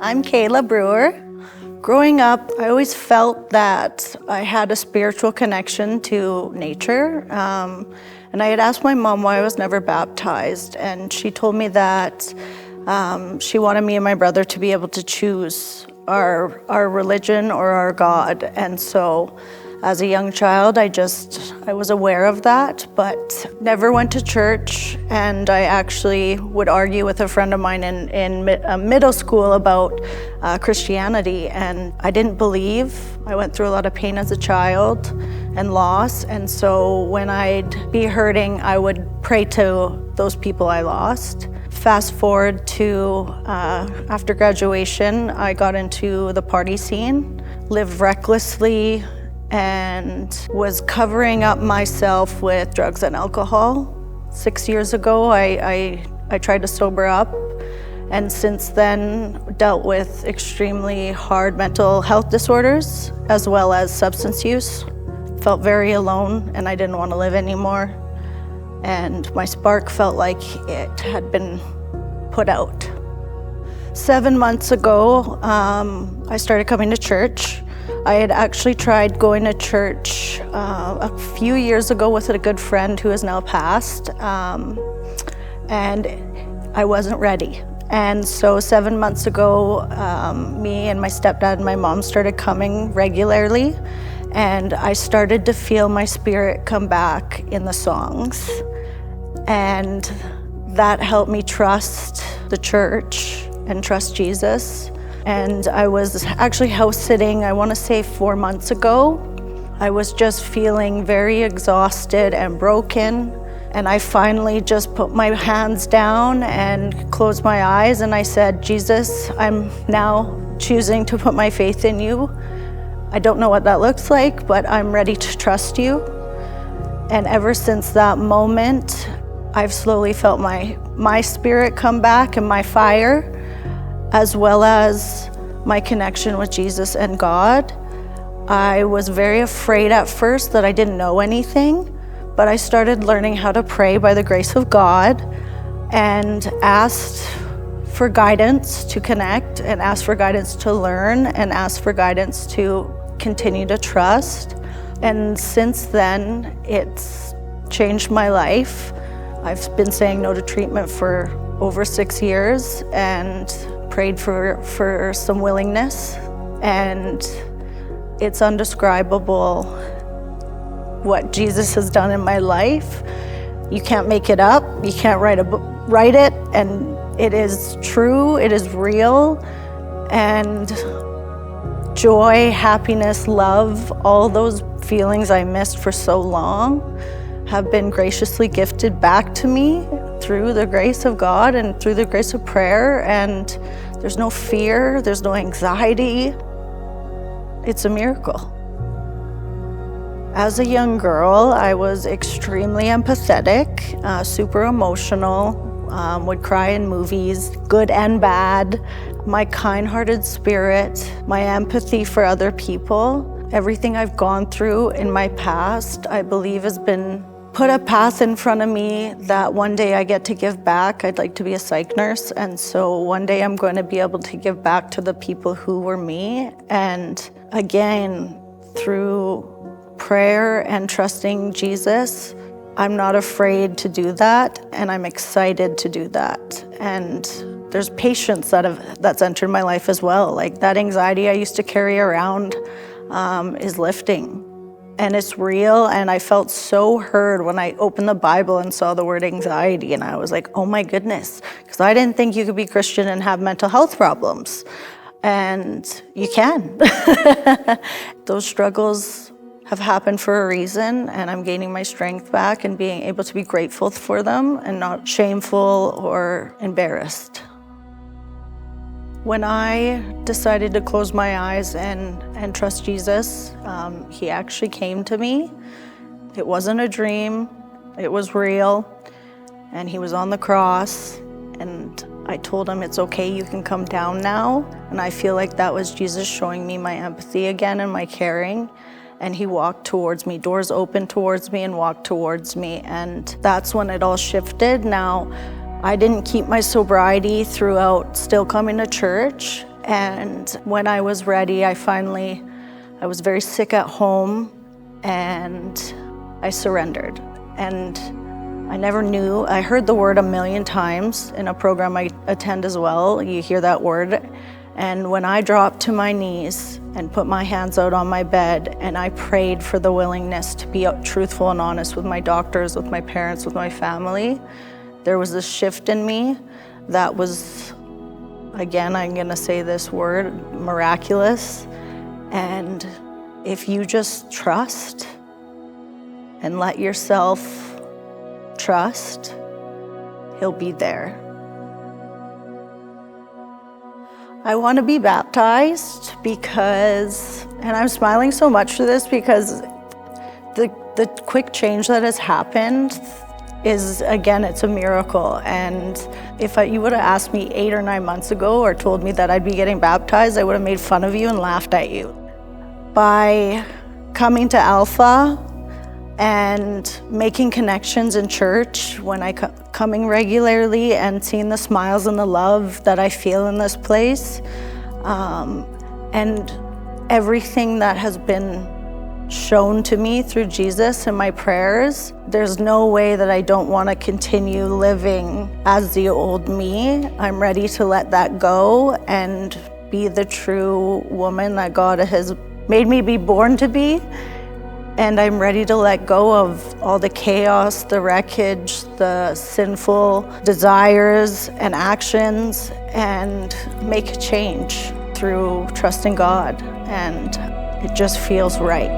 I'm Kailah Brewer. Growing up, I always felt that I had a spiritual connection to nature. And I had asked my mom why I was never baptized, and she told me that she wanted me and my brother to be able to choose our religion or our God. And so as a young child, I was aware of that, but never went to church. And I actually would argue with a friend of mine in middle school about Christianity, and I didn't believe. I went through a lot of pain as a child and loss, and so when I'd be hurting, I would pray to those people I lost. Fast forward to after graduation, I got into the party scene, lived recklessly, and was covering up myself with drugs and alcohol. 6 years ago, I tried to sober up, and since then dealt with extremely hard mental health disorders as well as substance use. Felt very alone, and I didn't want to live anymore. And my spark felt like it had been put out. 7 months ago, I started coming to church. I had actually tried going to church a few years ago with a good friend who has now passed, and I wasn't ready. And so 7 months ago, me and my stepdad and my mom started coming regularly, and I started to feel my spirit come back in the songs. And that helped me trust the church and trust Jesus. And I was actually house sitting, I want to say 4 months ago. I was just feeling very exhausted and broken. And I finally just put my hands down and closed my eyes, and I said, Jesus, I'm now choosing to put my faith in you. I don't know what that looks like, but I'm ready to trust you. And ever since that moment, I've slowly felt my spirit come back and my fire, as well as my connection with Jesus and God. I was very afraid at first that I didn't know anything, but I started learning how to pray by the grace of God and asked for guidance to connect, and asked for guidance to learn, and asked for guidance to continue to trust. And since then, it's changed my life. I've been saying no to treatment for over 6 years and prayed for some willingness, and it's undescribable what Jesus has done in my life. You can't make it up. You can't write it, and it is true, it is real, and joy, happiness, love, all those feelings I missed for so long have been graciously gifted back to me through the grace of God and through the grace of prayer. And there's no fear, there's no anxiety. It's a miracle. As a young girl, I was extremely empathetic, super emotional, would cry in movies, good and bad. My kind-hearted spirit, my empathy for other people, everything I've gone through in my past, I believe has been put a path in front of me that one day I get to give back. I'd like to be a psych nurse, and so one day I'm going to be able to give back to the people who were me. And again, through prayer and trusting Jesus, I'm not afraid to do that, and I'm excited to do that. And there's patience that's entered my life as well. Like that anxiety I used to carry around is lifting. And it's real, and I felt so heard when I opened the Bible and saw the word anxiety, and I was like, oh my goodness, because I didn't think you could be Christian and have mental health problems. And you can. Those struggles have happened for a reason, and I'm gaining my strength back and being able to be grateful for them and not shameful or embarrassed. When I decided to close my eyes and trust Jesus, he actually came to me. It wasn't a dream, it was real, and he was on the cross, and I told him, it's okay, you can come down now. And I feel like that was Jesus showing me my empathy again and my caring. And he walked towards me, doors opened towards me and walked towards me. And that's when it all shifted. Now, I didn't keep my sobriety throughout still coming to church. And when I was ready, I was very sick at home and I surrendered. And I never knew. I heard the word a million times in a program I attend as well. You hear that word. And when I dropped to my knees and put my hands out on my bed and I prayed for the willingness to be truthful and honest with my doctors, with my parents, with my family, there was this shift in me that was, again, I'm gonna say this word, miraculous. And if you just trust and let yourself trust, He'll be there. I want to be baptized because, and I'm smiling so much for this because the quick change that has happened is, again, it's a miracle. And if you would have asked me 8 or 9 months ago or told me that I'd be getting baptized, I would have made fun of you and laughed at you. By coming to Alpha and making connections in church, when I coming regularly and seeing the smiles and the love that I feel in this place, and everything that has been shown to me through Jesus and my prayers, there's no way that I don't want to continue living as the old me. I'm ready to let that go and be the true woman that God has made me be born to be. And I'm ready to let go of all the chaos, the wreckage, the sinful desires and actions, and make a change through trusting God. And it just feels right.